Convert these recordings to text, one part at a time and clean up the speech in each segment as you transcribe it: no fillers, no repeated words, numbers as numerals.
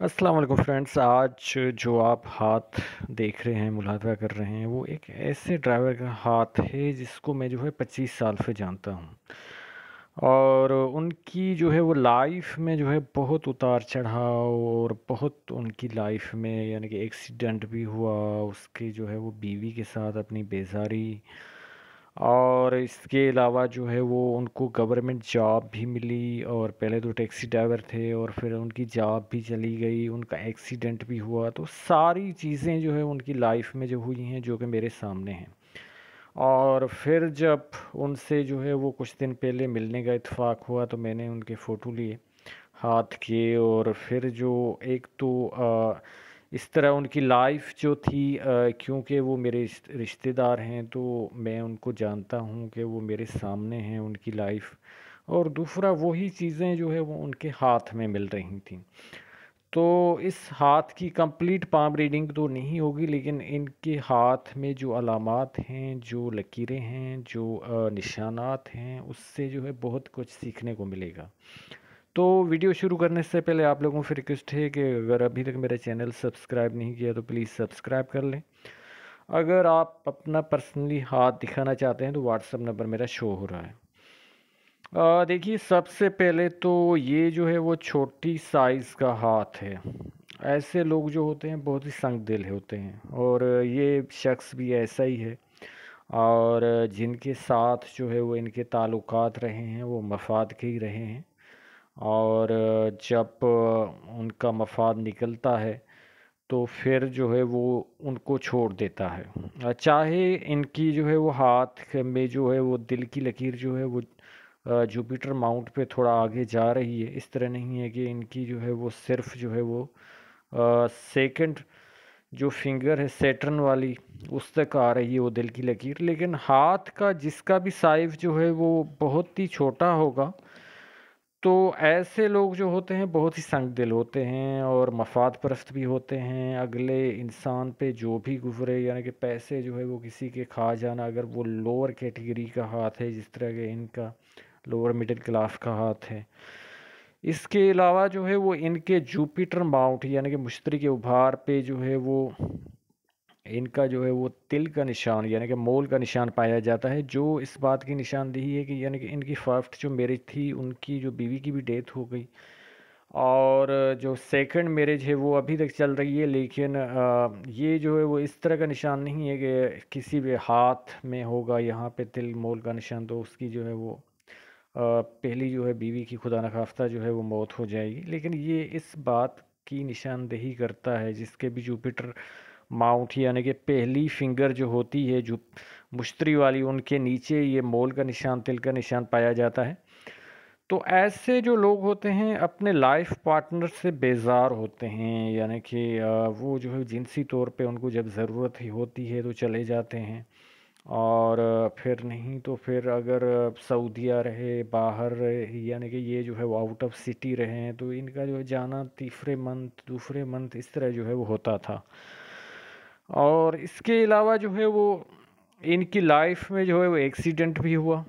अस्सलाम वालेकुम फ्रेंड्स। आज जो आप हाथ देख रहे हैं, मुलाहजा कर रहे हैं, वो एक ऐसे ड्राइवर का हाथ है जिसको मैं जो है 25 साल से जानता हूँ। और उनकी जो है वो लाइफ में जो है बहुत उतार चढ़ाव, और बहुत उनकी लाइफ में यानी कि एक्सीडेंट भी हुआ, उसके जो है वो बीवी के साथ अपनी बेजारी, और इसके अलावा जो है वो उनको गवर्नमेंट जॉब भी मिली, और पहले तो टैक्सी ड्राइवर थे और फिर उनकी जॉब भी चली गई, उनका एक्सीडेंट भी हुआ। तो सारी चीज़ें जो है उनकी लाइफ में जो हुई हैं, जो कि मेरे सामने हैं। और फिर जब उनसे जो है वो कुछ दिन पहले मिलने का इत्तेफाक हुआ, तो मैंने उनके फ़ोटो लिए हाथ के। और फिर जो एक तो इस तरह उनकी लाइफ जो थी, क्योंकि वो मेरे रिश्तेदार हैं, तो मैं उनको जानता हूँ कि वो मेरे सामने हैं, उनकी लाइफ। और दूसरा वही चीज़ें जो है वो उनके हाथ में मिल रही थी। तो इस हाथ की कंप्लीट पाम रीडिंग तो नहीं होगी, लेकिन इनके हाथ में जो अलामात हैं, जो लकीरें हैं, जो निशानात हैं, उससे जो है बहुत कुछ सीखने को मिलेगा। तो वीडियो शुरू करने से पहले आप लोगों से रिक्वेस्ट है कि अगर अभी तक मेरा चैनल सब्सक्राइब नहीं किया तो प्लीज़ सब्सक्राइब कर लें। अगर आप अपना पर्सनली हाथ दिखाना चाहते हैं तो व्हाट्सअप नंबर मेरा शो हो रहा है। देखिए, सबसे पहले तो ये जो है वो छोटी साइज़ का हाथ है। ऐसे लोग जो होते हैं बहुत ही संग दिल होते हैं, और ये शख्स भी ऐसा ही है। और जिनके साथ जो है वो इनके ताल्लुकात रहे हैं वो मफाद के ही रहे हैं। और जब उनका मफाद निकलता है तो फिर जो है वो उनको छोड़ देता है। चाहे इनकी जो है वो हाथ में जो है वो दिल की लकीर जो है वो जुपिटर माउंट पे थोड़ा आगे जा रही है। इस तरह नहीं है कि इनकी जो है वो सिर्फ जो है वो सेकंड जो फिंगर है सैटर्न वाली उस तक आ रही है वो दिल की लकीर, लेकिन हाथ का जिसका भी साइज जो है वो बहुत ही छोटा होगा। तो ऐसे लोग जो होते हैं बहुत ही संग दिल होते हैं और मफाद परस्त भी होते हैं। अगले इंसान पे जो भी गुजरे, यानी कि पैसे जो है वो किसी के खा जाना, अगर वो लोअर कैटेगरी का हाथ है जिस तरह के इनका लोअर मिडिल क्लास का हाथ है। इसके अलावा जो है वो इनके जुपिटर माउंट यानी कि मुश्तरी के उभार पे जो है वो इनका जो है वो तिल का निशान यानी कि मोल का निशान पाया जाता है, जो इस बात की निशानदेही है कि यानी कि इनकी फर्स्ट जो मैरिज थी उनकी जो बीवी की भी डेथ हो गई। और जो सेकंड मैरिज है वो अभी तक चल रही है, लेकिन ये जो है वो इस तरह का निशान नहीं है कि किसी भी हाथ में होगा यहाँ पे तिल मोल का निशान, तो उसकी जो है वो पहली जो है बीवी की खुदा न खास्ता जो है वो मौत हो जाएगी। लेकिन ये इस बात की निशानदेही करता है जिसके भी जुपिटर माउंट यानी कि पहली फिंगर जो होती है जो मुश्तरी वाली, उनके नीचे ये मोल का निशान तिल का निशान पाया जाता है। तो ऐसे जो लोग होते हैं अपने लाइफ पार्टनर से बेजार होते हैं, यानी कि वो जो है जिनसी तौर पे उनको जब ज़रूरत ही होती है तो चले जाते हैं। और फिर नहीं तो फिर अगर सऊदीया रहे, बाहर रहे, यानी कि ये जो है वो आउट ऑफ सिटी रहे हैं, तो इनका जो है जाना तीसरे मंथ दूसरे मंथ इस तरह जो है वो होता था। और इसके अलावा जो है वो इनकी लाइफ में जो है वो एक्सीडेंट भी हुआ।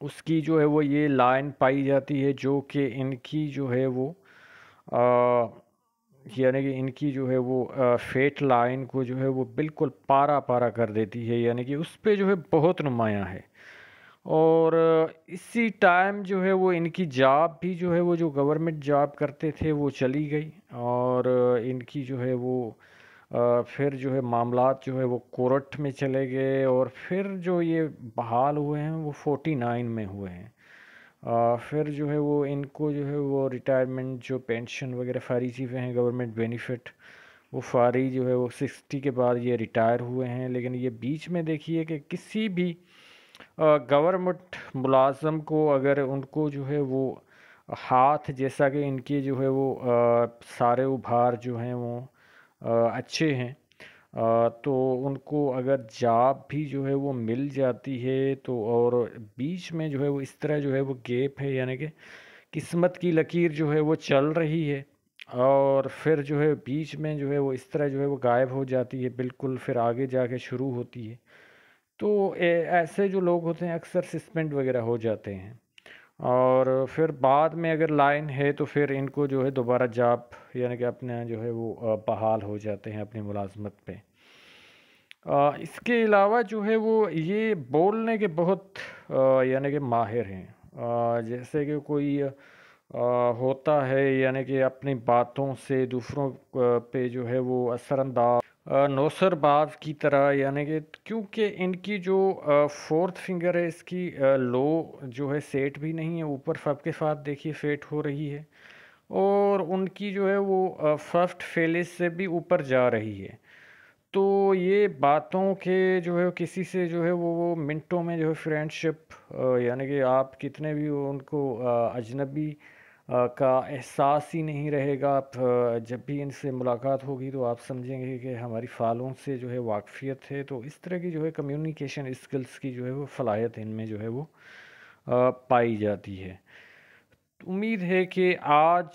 उसकी जो है वो ये लाइन पाई जाती है जो कि इनकी जो है वो यानी कि इनकी जो है वो फेट लाइन को जो है वो बिल्कुल पारा पारा कर देती है, यानी कि उस पे जो है बहुत नुमायाँ है। और इसी टाइम जो है वो इनकी जॉब भी जो है वो जो गवर्नमेंट जॉब करते थे वो चली गई। और इनकी जो है वो फिर जो है मामलात जो है वो कोर्ट में चले गए, और फिर जो ये बहाल हुए हैं वो 49 में हुए हैं। फिर जो है वो इनको जो है वो रिटायरमेंट जो पेंशन वगैरह सारी चीज़ें हैं गवर्नमेंट बेनिफिट, वो सारी जो है वो 60 के बाद ये रिटायर हुए हैं। लेकिन ये बीच में देखिए कि किसी भी गवर्नमेंट मुलाजम को अगर उनको जो है वो हाथ जैसा कि इनके जो है वो सारे उभार जो हैं वो अच्छे हैं, तो उनको अगर जॉब भी जो है वो मिल जाती है तो, और बीच में जो है वो इस तरह जो है वो गैप है, यानी कि किस्मत की लकीर जो है वो चल रही है, और फिर जो है बीच में जो है वो इस तरह जो है वो गायब हो जाती है बिल्कुल, फिर आगे जाके शुरू होती है। तो ऐसे जो लोग होते हैं अक्सर सस्पेंड वगैरह हो जाते हैं। اور پھر بعد میں اگر لائن ہے تو پھر ان کو جو ہے دوبارہ جاب یعنی کہ اپنا جو ہے وہ بحال ہو جاتے ہیں اپنی ملازمت پہ۔ اس کے علاوہ جو ہے وہ یہ بولنے کے بہت یعنی کہ ماہر ہیں۔ جیسے کہ کوئی ہوتا ہے یعنی کہ اپنی باتوں سے دوسروں پہ جو ہے وہ اثر انداز نوسر باز کی طرح، یعنی کہ کیونکہ ان کی جو فورتھ فنگر ہے اس کی لو جو ہے سیٹ بھی نہیں ہے، اوپر فب کے ساتھ دیکھیے فیٹ ہو رہی ہے، اور ان کی جو ہے وہ فرسٹ فیلز سے بھی اوپر جا رہی ہے۔ تو یہ باتوں کے جو ہے کسی سے جو ہے وہ منٹوں میں جو ہے فرینڈ شپ یعنی کہ آپ کتنے بھی ان کو اجنبی کا احساس ہی نہیں رہے گا۔ آپ جب بھی ان سے ملاقات ہوگی تو آپ سمجھیں گے کہ ہماری فالوں سے جو ہے واقفیت ہے۔ تو اس طرح کی جو ہے کمیونیکیشن اسکلز کی جو ہے وہ صلاحیت ان میں جو ہے وہ پائی جاتی ہے۔ امید ہے کہ آج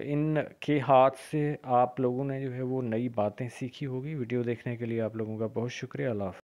ان کے ہاتھ سے آپ لوگوں نے جو ہے وہ نئی باتیں سیکھی ہوگی۔ ویڈیو دیکھنے کے لیے آپ لوگوں کا بہت شکریہ۔ اللہ حافظ۔